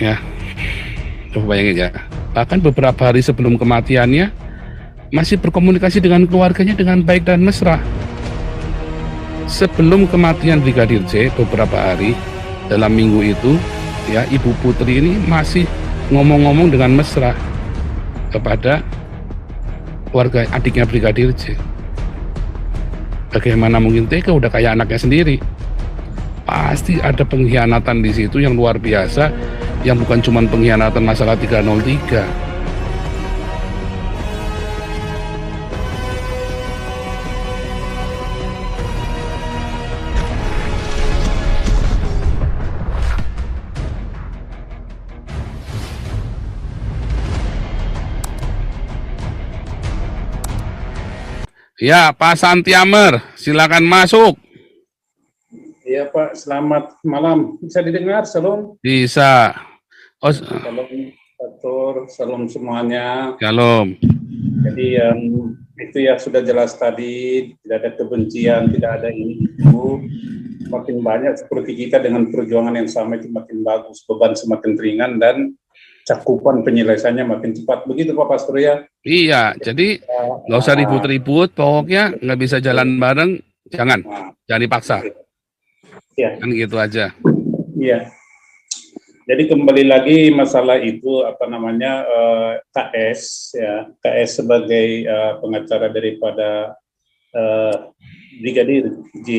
ya. Coba bayangin ya. Bahkan beberapa hari sebelum kematiannya masih berkomunikasi dengan keluarganya dengan baik dan mesra. Sebelum kematian Brigadir J beberapa hari dalam minggu itu, ya, Ibu Putri ini masih ngomong-ngomong dengan mesra kepada keluarga adiknya Brigadir J. Bagaimana mungkin tega, udah kayak anaknya sendiri. Pasti ada pengkhianatan di situ yang luar biasa, yang bukan cuma pengkhianatan masalah 303. Ya, Pak Santiamer, silakan masuk. Iya Pak, selamat malam. Bisa didengar, Salam? Bisa. Oh, Salam, Atur, salam semuanya. shalom. Jadi yang itu ya sudah jelas tadi, tidak ada kebencian, tidak ada ini itu. Makin banyak seperti kita dengan perjuangan yang sama itu makin bagus, beban semakin ringan dan cakupan penyelesaiannya makin cepat. Begitu Pak Pastor ya? Iya, jadi nggak usah ribut-ribut, pokoknya nggak bisa jalan bareng, jangan dipaksa. Ya. Kan gitu aja. Iya. Jadi kembali lagi masalah itu apa namanya KS ya, KS sebagai pengacara daripada Brigadir J.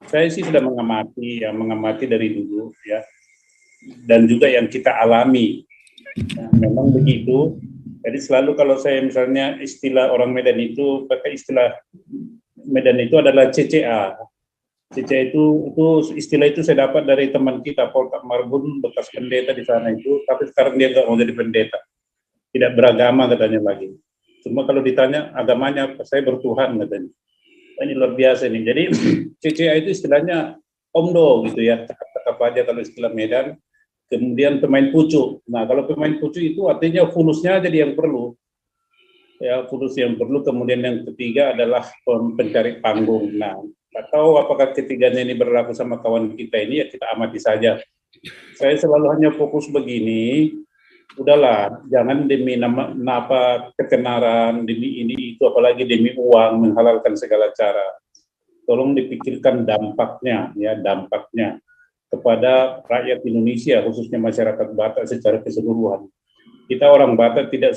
Saya sih sudah mengamati dari dulu ya, dan juga yang kita alami. Nah, memang begitu. Jadi selalu kalau saya misalnya istilah orang Medan itu pakai istilah Medan itu adalah CCA. CCA itu istilah itu saya dapat dari teman kita Poltak Marbun, bekas pendeta di sana itu, tapi sekarang dia nggak mau jadi pendeta, tidak beragama katanya lagi. Cuma kalau ditanya agamanya, saya bertuhan katanya. Ini luar biasa nih. Jadi CCA itu istilahnya omdo gitu ya, apa aja kalau istilah Medan. Kemudian pemain pucuk. Nah kalau pemain pucuk itu artinya fulusnya jadi yang perlu. Ya, fulus yang perlu. Kemudian yang ketiga adalah pencari panggung. Nah, nggak tahu apakah ketiganya ini berlaku sama kawan kita ini, ya kita amati saja. Saya selalu hanya fokus begini, udahlah, jangan demi nama ketenaran, demi ini itu, apalagi demi uang, menghalalkan segala cara. Tolong dipikirkan dampaknya, ya dampaknya kepada rakyat Indonesia, khususnya masyarakat Batak secara keseluruhan. Kita orang Batak tidak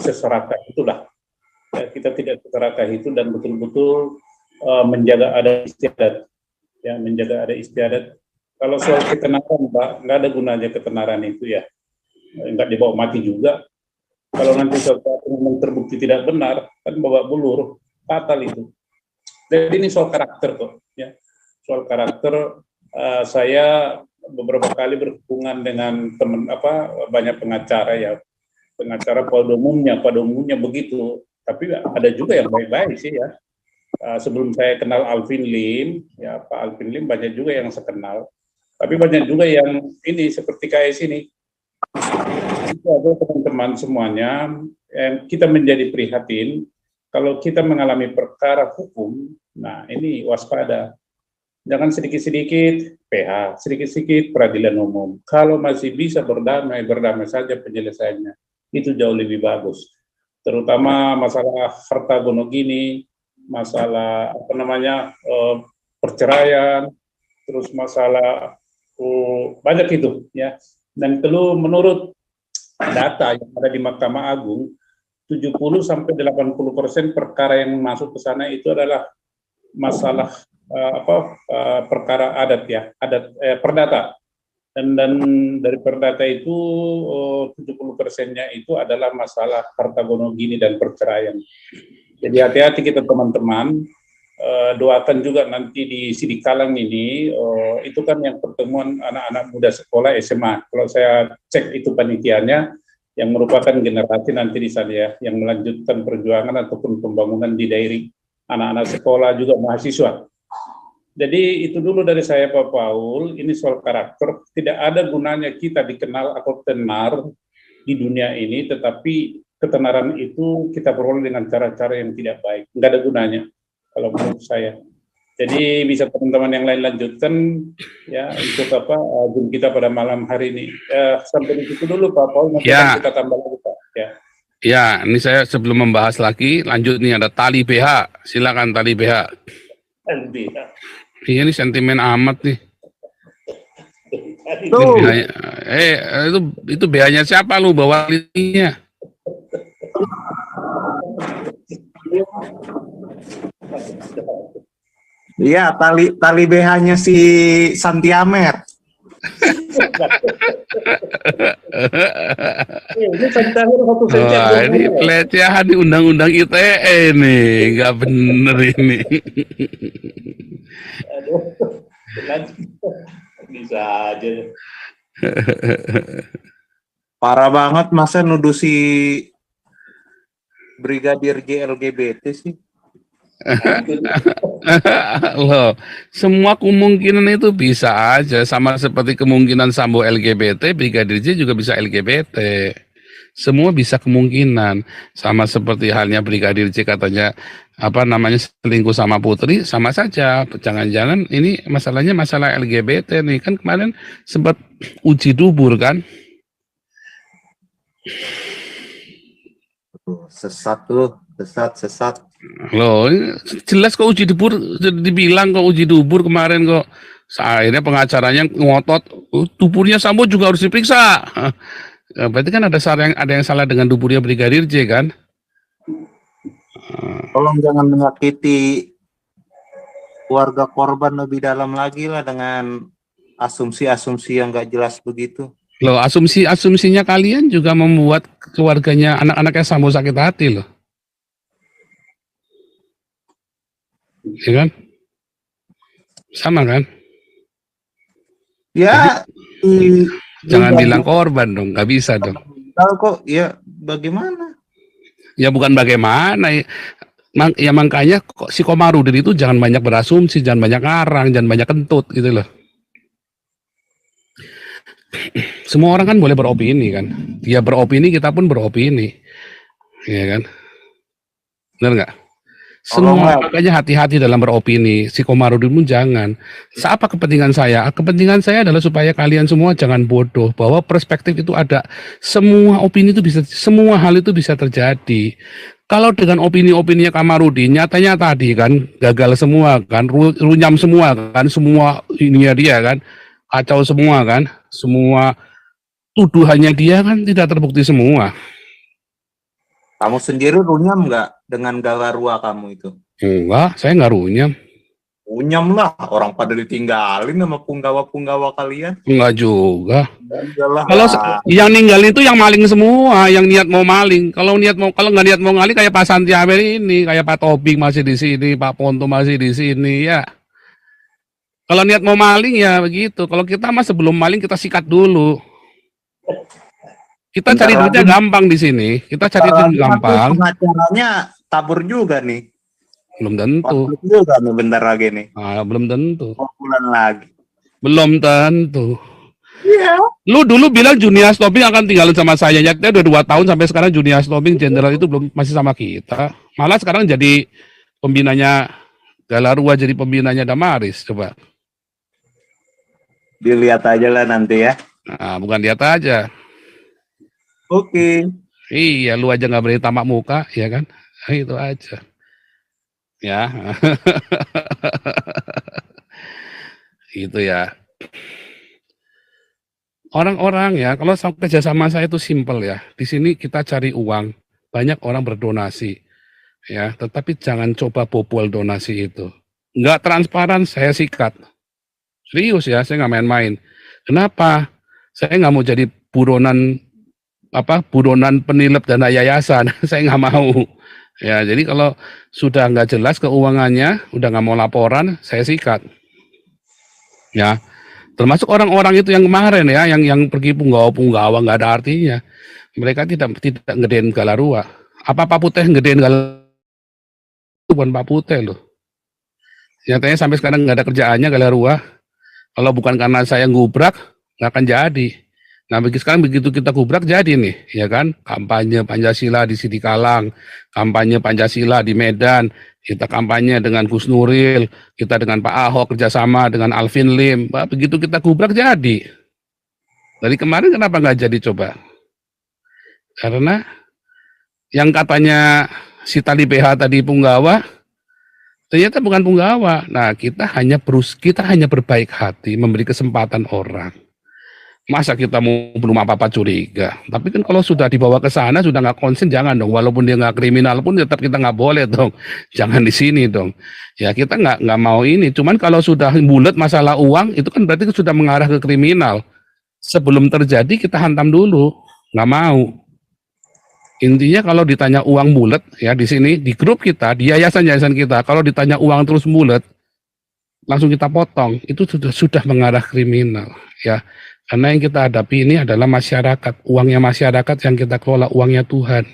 seserakah itulah. Ya, kita tidak seserakah itu dan betul-betul menjaga ada istiadat, ya menjaga ada istiadat. Kalau soal ketenaran, Pak, nggak ada gunanya ketenaran itu ya, nggak dibawa mati juga. Kalau nanti sesuatu memang terbukti tidak benar, kan bawa bulur, fatal itu. Jadi ini soal karakter kok, ya. Soal karakter, saya beberapa kali berhubungan dengan banyak pengacara ya, pengacara pada umumnya begitu. Tapi ada juga yang baik-baik sih ya. Sebelum saya kenal Alvin Lim, ya Pak Alvin Lim banyak juga yang saya kenal. Tapi banyak juga yang ini seperti KS ini. Itu ada teman-teman semuanya yang kita menjadi prihatin kalau kita mengalami perkara hukum. Nah ini waspada. Jangan sedikit-sedikit PH, sedikit-sedikit peradilan umum. Kalau masih bisa berdamai saja penyelesaiannya. Itu jauh lebih bagus. Terutama masalah harta gonogini, masalah perceraian, terus masalah banyak itu ya. Dan menurut data yang ada di Mahkamah Agung, 70-80% perkara yang masuk ke sana itu adalah masalah perkara adat ya, perdata. Dan dari perdata itu 70%-nya itu adalah masalah harta gonogini dan perceraian. Jadi hati-hati kita teman-teman, doakan juga nanti di Sidikalang ini, itu kan yang pertemuan anak-anak muda sekolah SMA. Kalau saya cek itu panitianya, yang merupakan generasi nanti di sana ya, yang melanjutkan perjuangan ataupun pembangunan di daerah anak-anak sekolah juga mahasiswa. Jadi itu dulu dari saya Pak Paul, ini soal karakter, tidak ada gunanya kita dikenal atau tenar di dunia ini, tetapi ketenaran itu kita peroleh dengan cara-cara yang tidak baik, nggak ada gunanya kalau menurut saya. Jadi bisa teman-teman yang lain lanjutkan ya untuk Zoom kita pada malam hari ini. Sampai di situ dulu Pak Paul, nanti Ya. akan kita tambah lagi Pak. Ya. Ya, ini saya sebelum membahas lagi, lanjut nih ada tali BH. Silakan tali BH. Nanti. Iya, ini sentimen amat nih. Ini Tuh. BH-nya. Itu BH-nya siapa lu bawa linknya? Iya, tali BH-nya si Santi Amer. Ini terakhir satu Wah, ini pelecehan di undang-undang ITE nih, nggak bener ini. Aduh, bisa aja. Parah banget masa nuduh si Brigadir J LGBT sih. Loh, semua kemungkinan itu bisa aja, sama seperti kemungkinan Sambo LGBT, Brigadir J juga bisa LGBT. Semua bisa kemungkinan, sama seperti halnya Brigadir J katanya selingkuh sama Putri, sama saja. Jangan-jangan ini masalahnya masalah LGBT nih, kan kemarin sempat uji dubur kan. Sesat tuh, sesat. Loh, jelas kok uji dubur, dibilang kok uji dubur kemarin kok. Akhirnya pengacaranya ngotot, duburnya Sambo juga harus diperiksa. Berarti kan ada yang salah dengan duburnya Brigadir J kan? Tolong jangan menyakiti keluarga korban lebih dalam lagi lah dengan asumsi-asumsi yang gak jelas begitu. Loh, asumsinya kalian juga membuat keluarganya anak-anaknya Sambo sakit hati loh. Ya kan? Sama kan? Ya, Jangan bilang korban dong, nggak bisa dong. tahu kok, ya bagaimana? Ya bukan bagaimana, ya makanya si Komarudin itu jangan banyak berasumsi, jangan banyak ngarang, jangan banyak kentut gitu loh. Semua orang kan boleh beropini kan. Dia beropini, kita pun beropini. Ya kan? Benar nggak? Semua makanya hati-hati dalam beropini. Si Komarudin pun jangan. Apa kepentingan saya? Kepentingan saya adalah supaya kalian semua jangan bodoh, bahwa perspektif itu ada. Semua opini itu bisa, semua hal itu bisa terjadi. Kalau dengan opini-opininya Kamarudin, nyatanya tadi kan gagal semua kan, runyam semua kan, semua ininya dia kan, kacau semua kan, semua tuduhannya dia kan tidak terbukti semua. Kamu sendiri runyam nggak dengan Galarua kamu itu? Enggak, saya nggak runyam. Runyam lah, orang pada ditinggalin sama punggawa-punggawa kalian. Enggak juga. Enggak Kalau lah. yang ninggalin itu yang maling semua, yang niat mau maling. Kalau nggak niat mau maling kayak Pak Santi Amer ini, kayak Pak Tobing masih di sini, Pak Ponto masih di sini ya. Kalau niat mau maling ya begitu. Kalau kita mah sebelum maling kita sikat dulu. Kita cari duitnya gampang di sini. Kita cari duit gampang. Pengacaranya tabur juga nih. Belum tentu. Konflik juga nih bentar lagi nih. Belum tentu. Bulan lagi. Belum tentu. Iya. Lu dulu bilang Junior Tobing akan tinggalin sama saya. Nyatanya udah 2 tahun sampai sekarang Junior Tobing jenderal itu masih sama kita. Malah sekarang jadi pembinanya Galarua, jadi pembinanya Damaris. Coba. Dilihat aja lah nanti ya. Nah, bukan lihat aja. Oke. Iya, lu aja nggak berani tamak muka, ya kan? Nah, itu aja. Ya. Itu ya. Orang-orang ya, kalau kerjasama saya itu simpel ya. Di sini kita cari uang, banyak orang berdonasi, ya. Tetapi jangan coba bobol donasi itu. Nggak transparan, saya sikat. Serius ya, saya nggak main-main. Kenapa? Saya nggak mau jadi buronan penilep dana yayasan. Saya nggak mau. Ya, jadi kalau sudah nggak jelas keuangannya, udah nggak mau laporan, saya sikat. Ya, termasuk orang-orang itu yang kemarin ya, yang pergi punggawa nggak ada artinya. Mereka tidak ngedein Galarua. Apa Pak Putih ngedein Galarua? Itu bukan Pak Putih loh. Nyatanya sampai sekarang nggak ada kerjaannya Galarua. Kalau bukan karena saya ngubrak, nggak akan jadi. Nah, sekarang begitu kita gubrak jadi nih, ya kan? Kampanye Pancasila di Sidikalang, kampanye Pancasila di Medan, Kita kampanye dengan Gus Nuril, kita dengan Pak Ahok kerjasama dengan Alvin Lim. Begitu kita gubrak jadi. Dari kemarin kenapa nggak jadi coba? Karena yang katanya si tali PH tadi punggawa, ternyata bukan punggawa. Nah, kita hanya berbaik hati, memberi kesempatan orang. Masa kita mau belum apa-apa curiga? Tapi kan kalau sudah dibawa ke sana, sudah nggak konsen, jangan dong. Walaupun dia nggak kriminal pun tetap kita nggak boleh dong. Jangan di sini dong. Ya kita nggak mau ini. Cuman kalau sudah bulat masalah uang, itu kan berarti sudah mengarah ke kriminal. Sebelum terjadi kita hantam dulu. Nggak mau. Intinya kalau ditanya uang bulat, ya di sini, di grup kita, di yayasan-yayasan kita, kalau ditanya uang terus bulat, langsung kita potong. Itu sudah mengarah kriminal. Ya. Karena yang kita hadapi ini adalah masyarakat, uangnya masyarakat yang kita kelola, uangnya Tuhan.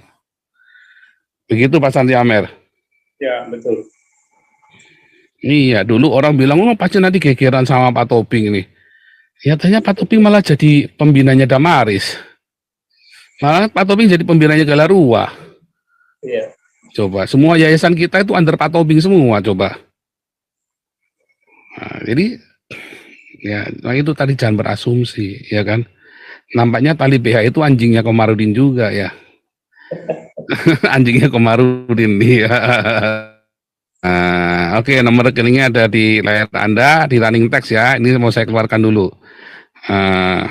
Begitu Pak Santi Amer? Ya, betul. Iya, dulu orang bilang, oh pasti nanti gegeran sama Pak Tobing ini. Nyatanya Pak Tobing malah jadi pembinanya Damaris. Malah Pak Tobing jadi pembinanya Galarua. Iya. Coba, semua yayasan kita itu under Pak Tobing semua, coba. Nah, jadi... Ya, nah itu tadi jangan berasumsi, ya kan? Nampaknya tali BH itu anjingnya Komarudin juga ya. Anjingnya Komarudin dia. Nah, oke, nomor rekeningnya ada di layar Anda, di running text ya. Ini mau saya keluarkan dulu.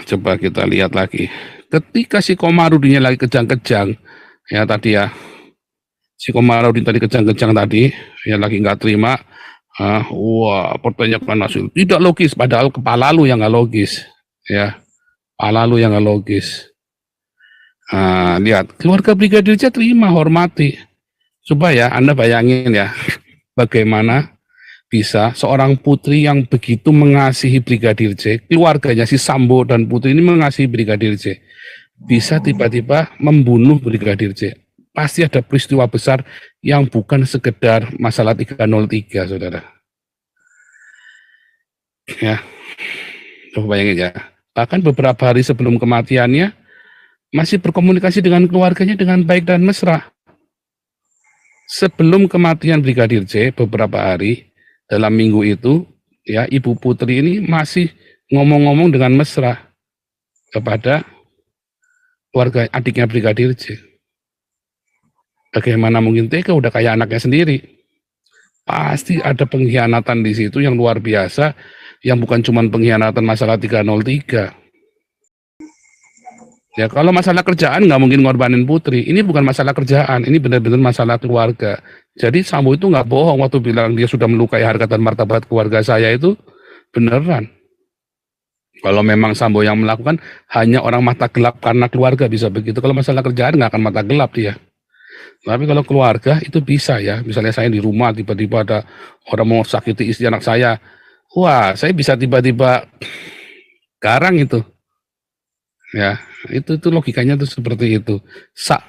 Coba kita lihat lagi. Ketika si Komarudinnya lagi kejang-kejang, ya tadi ya. Si Komarudin tadi kejang-kejang tadi, ya lagi nggak terima. Wah, pertanyaan hasil tidak logis, padahal kepala lu yang nggak logis, ya, kepala lu yang nggak logis. Lihat, keluarga Brigadir J terima, hormati. Coba ya, Anda bayangin ya, bagaimana bisa seorang putri yang begitu mengasihi Brigadir J, keluarganya si Sambo dan Putri ini mengasihi Brigadir J, bisa tiba-tiba membunuh Brigadir J. Pasti ada peristiwa besar yang bukan sekedar masalah 303, saudara. Ya, coba bayangin ya. Bahkan beberapa hari sebelum kematiannya, masih berkomunikasi dengan keluarganya dengan baik dan mesra. Sebelum kematian Brigadir J, beberapa hari, dalam minggu itu, ya Ibu Putri ini masih ngomong-ngomong dengan mesra kepada keluarga adiknya Brigadir J. Bagaimana mungkin tega, udah kayak anaknya sendiri. Pasti ada pengkhianatan di situ yang luar biasa, yang bukan cuma pengkhianatan masalah 303. Ya kalau masalah kerjaan nggak mungkin ngorbanin Putri. Ini bukan masalah kerjaan, ini benar-benar masalah keluarga. Jadi Sambo itu nggak bohong waktu bilang dia sudah melukai harkat dan martabat keluarga saya, itu beneran. Kalau memang Sambo yang melakukan, hanya orang mata gelap karena keluarga bisa begitu. Kalau masalah kerjaan nggak akan mata gelap dia. Tapi kalau keluarga itu bisa ya, misalnya saya di rumah tiba-tiba ada orang mau sakiti istri anak saya, wah saya bisa tiba-tiba garang itu, ya itu logikanya tuh seperti itu. Sak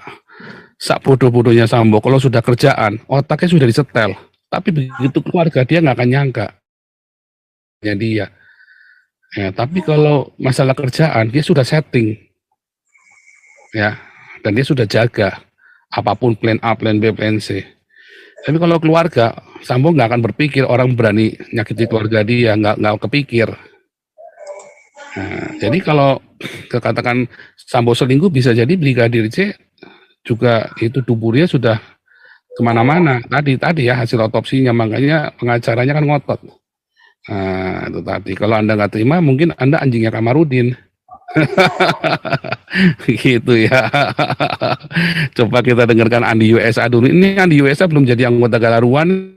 bodoh-bodohnya Sambo, kalau sudah kerjaan otaknya sudah disetel, tapi begitu keluarga dia nggak akan nyangka, ya. Tapi kalau masalah kerjaan dia sudah setting, ya, dan dia sudah jaga. Apapun plan A, plan B, plan C. Tapi kalau keluarga, Sambo nggak akan berpikir orang berani nyakiti keluarga dia, nggak kepikir. Nah, jadi kalau katakan Sambo selingkuh, bisa jadi Brigadir J juga itu tubuhnya sudah kemana-mana. Tadi ya hasil otopsinya, makanya pengacaranya kan ngotot. Nah, itu tadi. Kalau Anda nggak terima, mungkin Anda anjingnya Kamarudin. Gitu ya. Coba kita dengarkan Andi USA dulu. Ini Andi USA belum jadi anggota Galaruan.